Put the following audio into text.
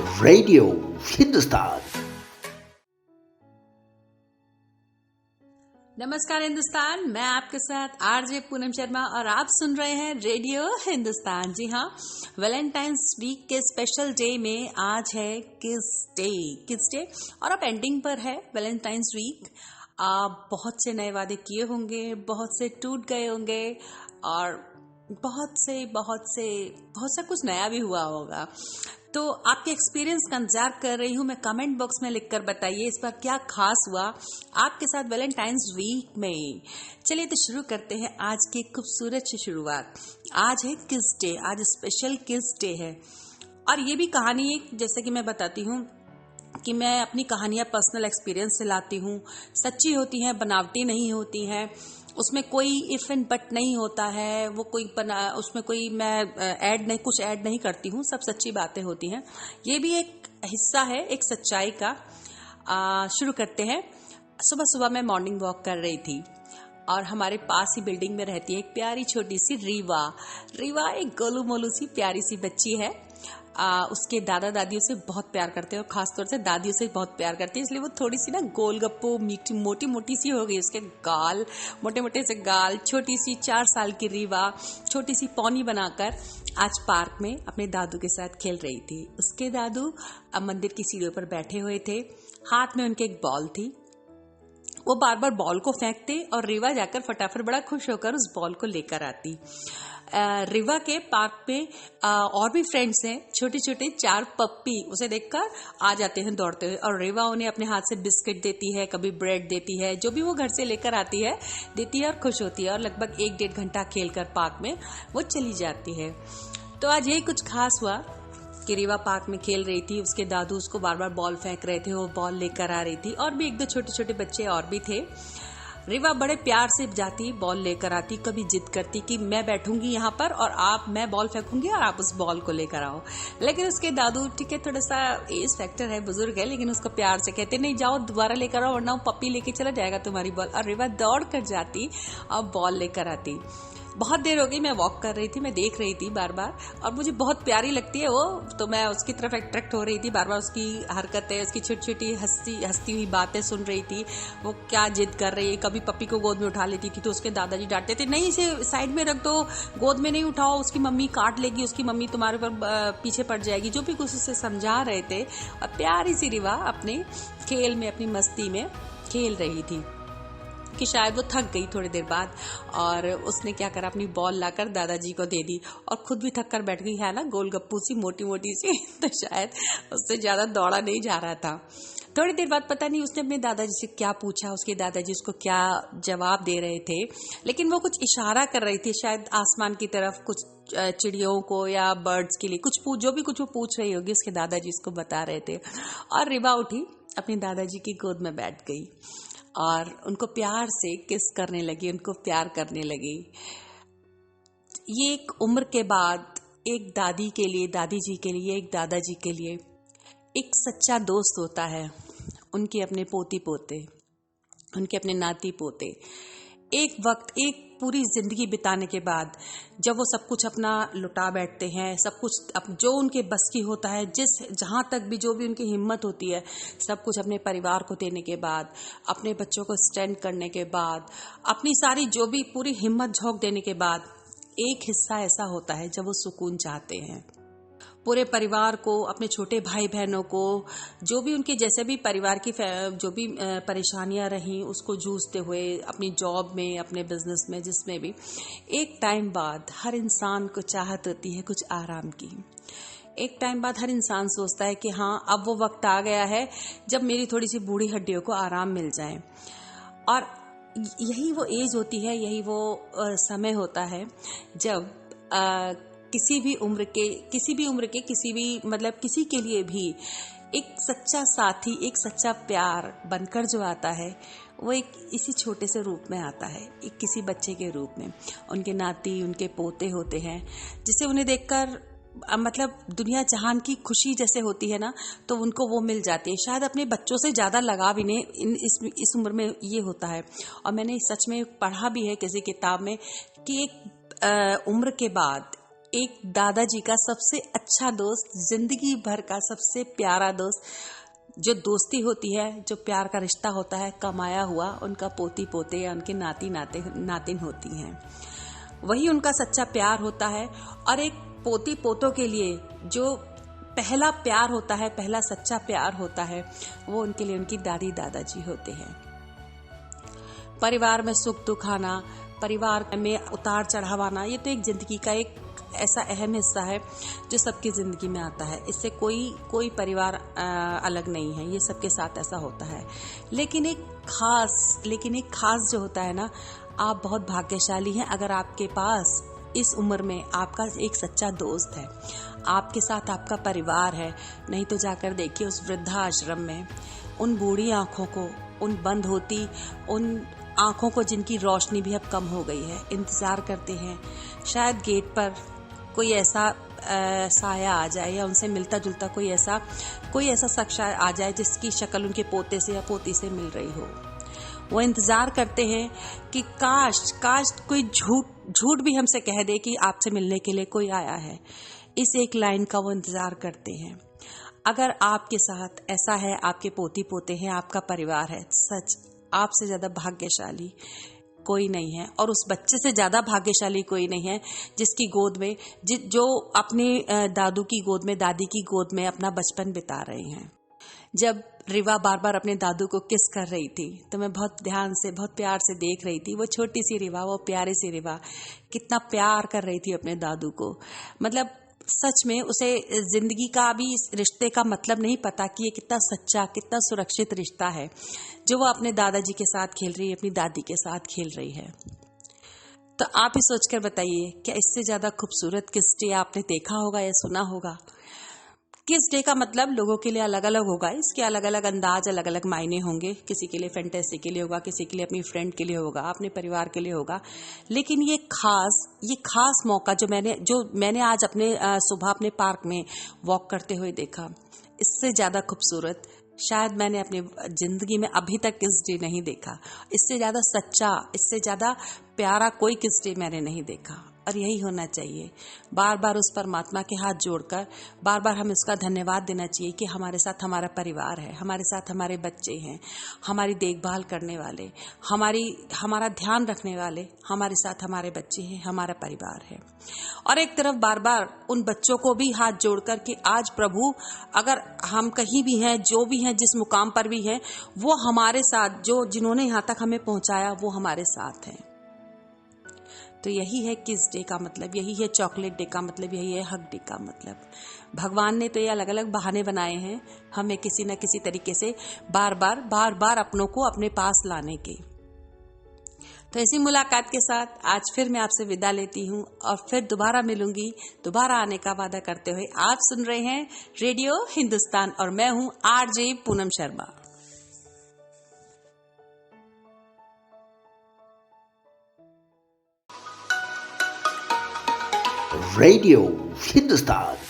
Radio Hindustan. नमस्कार हिंदुस्तान, मैं आपके साथ आरजे पूनम शर्मा और आप सुन रहे हैं रेडियो हिंदुस्तान। जी हाँ, वैलेंटाइंस वीक के स्पेशल डे में आज है किस डे और अब एंडिंग पर है वैलेंटाइंस वीक। आप बहुत से नए वादे किए होंगे, बहुत से टूट गए होंगे और बहुत सा कुछ नया भी हुआ होगा। तो आपके एक्सपीरियंस का इंतजार कर रही हूँ मैं। कमेंट बॉक्स में लिखकर बताइए इस बार क्या खास हुआ आपके साथ वैलेंटाइंस वीक में। चलिए तो शुरू करते हैं आज की खूबसूरत सी शुरुआत। आज है किस डे, आज स्पेशल किस डे है। और ये भी कहानी एक, जैसे कि मैं बताती हूँ कि मैं अपनी कहानियां पर्सनल एक्सपीरियंस से लाती हूँ। सच्ची होती हैं, बनावटी नहीं होती हैं। उसमें कोई इफ एंड बट नहीं होता है। वो उसमें कोई मैं कुछ ऐड नहीं करती हूँ। सब सच्ची बातें होती हैं। ये भी एक हिस्सा है एक सच्चाई का। शुरू करते हैं। सुबह सुबह मैं मॉर्निंग वॉक कर रही थी और हमारे पास ही बिल्डिंग में रहती है एक प्यारी छोटी सी रीवा एक गोलू मोलू सी प्यारी सी बच्ची है। उसके दादा दादियों से बहुत प्यार करते हैं और खासतौर से दादियों से बहुत प्यार करती है, इसलिए वो थोड़ी सी ना गोलगप्पो मोटी मोटी सी हो गई। उसके गाल मोटे मोटे से गाल, छोटी सी 4 साल की रीवा छोटी सी पौनी बनाकर आज पार्क में अपने दादू के साथ खेल रही थी। उसके दादू अब मंदिर की सीढ़ियों पर बैठे हुए थे। हाथ में उनके एक बॉल थी। वो बार बार बॉल को फेंकते और रीवा जाकर फटाफट बड़ा खुश होकर उस बॉल को लेकर आती। रीवा के पार्क में और भी फ्रेंड्स हैं, छोटे छोटे 4 पप्पी उसे देखकर आ जाते हैं दौड़ते हुए और रीवा उन्हें अपने हाथ से बिस्किट देती है, कभी ब्रेड देती है, जो भी वो घर से लेकर आती है देती है और खुश होती है। और लगभग 1-1.5 घंटा खेलकर पार्क में वो चली जाती है। तो आज यही कुछ खास हुआ कि रीवा पार्क में खेल रही थी। उसके दादू उसको बार बार बॉल फेंक रहे थे, वो बॉल लेकर आ रही थी और भी 1-2 छोटे छोटे बच्चे और भी थे। रीवा बड़े प्यार से जाती, बॉल लेकर आती, कभी जिद करती कि मैं बैठूंगी यहाँ पर और मैं बॉल फेंकूंगी और आप उस बॉल को लेकर आओ। लेकिन उसके दादू, ठीक है थोड़ा सा एज फैक्टर है, बुजुर्ग है, लेकिन उसको प्यार से कहते नहीं जाओ दोबारा लेकर आओ वरना वो पप्पी लेके चला जाएगा तुम्हारी बॉल। और रीवा दौड़ कर जाती और बॉल लेकर आती। बहुत देर हो गई, मैं वॉक कर रही थी, मैं देख रही थी बार बार और मुझे बहुत प्यारी लगती है वो, तो मैं उसकी तरफ अट्रैक्ट हो रही थी। बार बार उसकी हरकतें, उसकी छोटी छोटी हंसती हुई बातें सुन रही थी। वो क्या जिद कर रही है, कभी पप्पी को गोद में उठा लेती थी तो उसके दादाजी डांटते थे, नहीं इसे साइड में रख दो, गोद में नहीं उठाओ, उसकी मम्मी काट लेगी, उसकी मम्मी तुम्हारे पर पीछे पड़ जाएगी, जो भी कुछ उसे समझा रहे थे। और प्यारी सी रीवा अपने खेल में, अपनी मस्ती में खेल रही थी कि शायद वो थक गई थोड़ी देर बाद और उसने क्या करा, अपनी बॉल लाकर दादाजी को दे दी और खुद भी थक कर बैठ गई है ना, गोलगप्पू सी मोटी मोटी सी तो शायद उससे ज्यादा दौड़ा नहीं जा रहा था। थोड़ी देर बाद पता नहीं उसने अपने दादाजी से क्या पूछा, उसके दादाजी उसको क्या जवाब दे रहे थे, लेकिन वो कुछ इशारा कर रही थी शायद आसमान की तरफ, कुछ चिड़ियों को या बर्ड्स के लिए जो भी कुछ वो पूछ रही होगी, उसके दादाजी उसको बता रहे थे। और रीवा उठी, अपने दादाजी की गोद में बैठ गई और उनको प्यार से किस करने लगी, उनको प्यार करने लगी। ये एक उम्र के बाद एक दादी के लिए, दादी जी के लिए, एक दादाजी के लिए एक सच्चा दोस्त होता है। उनके अपने पोती पोते, उनके अपने नाती पोते, एक वक्त, एक पूरी जिंदगी बिताने के बाद जब वो सब कुछ अपना लुटा बैठते हैं, सब कुछ जो उनके बस की होता है, जहां तक भी जो भी उनकी हिम्मत होती है, सब कुछ अपने परिवार को देने के बाद, अपने बच्चों को स्टैंड करने के बाद, अपनी सारी जो भी पूरी हिम्मत झोंक देने के बाद, एक हिस्सा ऐसा होता है जब वो सुकून चाहते हैं। पूरे परिवार को, अपने छोटे भाई बहनों को, जो भी उनके जैसे भी परिवार की जो भी परेशानियां रहीं उसको जूझते हुए, अपनी जॉब में, अपने बिजनेस में, जिसमें भी, एक टाइम बाद हर इंसान को चाहत होती है कुछ आराम की। एक टाइम बाद हर इंसान सोचता है कि हाँ अब वो वक्त आ गया है जब मेरी थोड़ी सी बूढ़ी हड्डियों को आराम मिल जाए। और यही वो एज होती है, यही वो समय होता है जब किसी भी उम्र के किसी के लिए भी एक सच्चा साथी, एक सच्चा प्यार बनकर जो आता है, वो एक इसी छोटे से रूप में आता है, एक किसी बच्चे के रूप में। उनके नाती, उनके पोते होते हैं, जिसे उन्हें देखकर दुनिया जहान की खुशी जैसे होती है ना, तो उनको वो मिल जाती है। शायद अपने बच्चों से ज्यादा लगाव इन्हें इस उम्र में ये होता है। और मैंने सच में पढ़ा भी है किसी किताब में कि एक उम्र के बाद एक दादाजी का सबसे अच्छा दोस्त, जिंदगी भर का सबसे प्यारा दोस्त, जो दोस्ती होती है, जो प्यार का रिश्ता होता है, कमाया हुआ उनका पोती पोते या उनके नातिन होती हैं, वही उनका सच्चा प्यार होता है। और एक पोती पोतों के लिए जो पहला प्यार होता है, पहला सच्चा प्यार होता है, वो उनके लिए उनकी दादी दादाजी होते हैं। परिवार में सुख दुख आना, परिवार में उतार चढ़ाव आना, ये तो एक जिंदगी का एक ऐसा अहम हिस्सा है जो सबकी जिंदगी में आता है। इससे कोई परिवार अलग नहीं है, ये सबके साथ ऐसा होता है। लेकिन एक खास जो होता है ना, आप बहुत भाग्यशाली हैं अगर आपके पास इस उम्र में आपका एक सच्चा दोस्त है, आपके साथ आपका परिवार है। नहीं तो जाकर देखिए उस वृद्धाश्रम में उन बूढ़ी आंखों को, उन बंद होती उन आंखों को जिनकी रोशनी भी अब कम हो गई है, इंतजार करते हैं शायद गेट पर कोई ऐसा साया आ जाए या उनसे मिलता जुलता कोई ऐसा शख्स आ जाए जिसकी शक्ल उनके पोते से या पोती से मिल रही हो। वो इंतजार करते हैं कि काश कोई झूठ भी हमसे कह दे कि आपसे मिलने के लिए कोई आया है। इस एक लाइन का वो इंतजार करते हैं। अगर आपके साथ ऐसा है, आपके पोती पोते हैं, आपका परिवार है, सच आपसे ज्यादा भाग्यशाली कोई नहीं है। और उस बच्चे से ज्यादा भाग्यशाली कोई नहीं है जिसकी गोद में जो अपनी दादू की गोद में, दादी की गोद में अपना बचपन बिता रहे हैं। जब रिवा बार बार अपने दादू को किस कर रही थी तो मैं बहुत ध्यान से, बहुत प्यार से देख रही थी। वो छोटी सी रिवा, वो प्यारी सी रिवा कितना प्यार कर रही थी अपने दादू को। मतलब सच में उसे जिंदगी का भी इस रिश्ते का मतलब नहीं पता कि ये कितना सच्चा, कितना सुरक्षित रिश्ता है जो वो अपने दादाजी के साथ खेल रही है, अपनी दादी के साथ खेल रही है। तो आप ही सोचकर बताइए, क्या इससे ज्यादा खूबसूरत किस डे आपने देखा होगा या सुना होगा? किस डे का मतलब लोगों के लिए अलग अलग होगा, इसके अलग अलग अंदाज, अलग अलग मायने होंगे। किसी के लिए फैंटेसी के लिए होगा, किसी के लिए अपनी फ्रेंड के लिए होगा, अपने परिवार के लिए होगा। लेकिन ये खास मौका जो मैंने आज सुबह अपने पार्क में वॉक करते हुए देखा, इससे ज्यादा खूबसूरत शायद मैंने अपनी जिंदगी में अभी तक किस डे नहीं देखा। इससे ज्यादा सच्चा, इससे ज्यादा प्यारा कोई किस डे मैंने नहीं देखा। और यही होना चाहिए। बार बार उस परमात्मा के हाथ जोड़कर बार बार हमें उसका धन्यवाद देना चाहिए कि हमारे साथ हमारा परिवार है, हमारे साथ हमारे बच्चे हैं, हमारी देखभाल करने वाले, हमारा ध्यान रखने वाले, हमारे साथ हमारे बच्चे हैं, हमारा परिवार है। और एक तरफ बार बार उन बच्चों को भी हाथ जोड़कर कि आज प्रभु, अगर हम कहीं भी हैं, जो भी हैं, जिस मुकाम पर भी हैं, वो हमारे साथ, जिन्होंने यहाँ तक हमें पहुंचाया वो हमारे साथ हैं। तो यही है किस डे का मतलब, यही है चॉकलेट डे का मतलब, यही है हग डे का मतलब। भगवान ने तो ये अलग अलग बहाने बनाए हैं हमें किसी न किसी तरीके से बार बार अपनों को अपने पास लाने के। तो ऐसी मुलाकात के साथ आज फिर मैं आपसे विदा लेती हूँ और फिर दोबारा मिलूंगी, दोबारा आने का वादा करते हुए। आप सुन रहे हैं रेडियो हिंदुस्तान और मैं हूँ RJ Poonam Sharma. Radio Hindustan.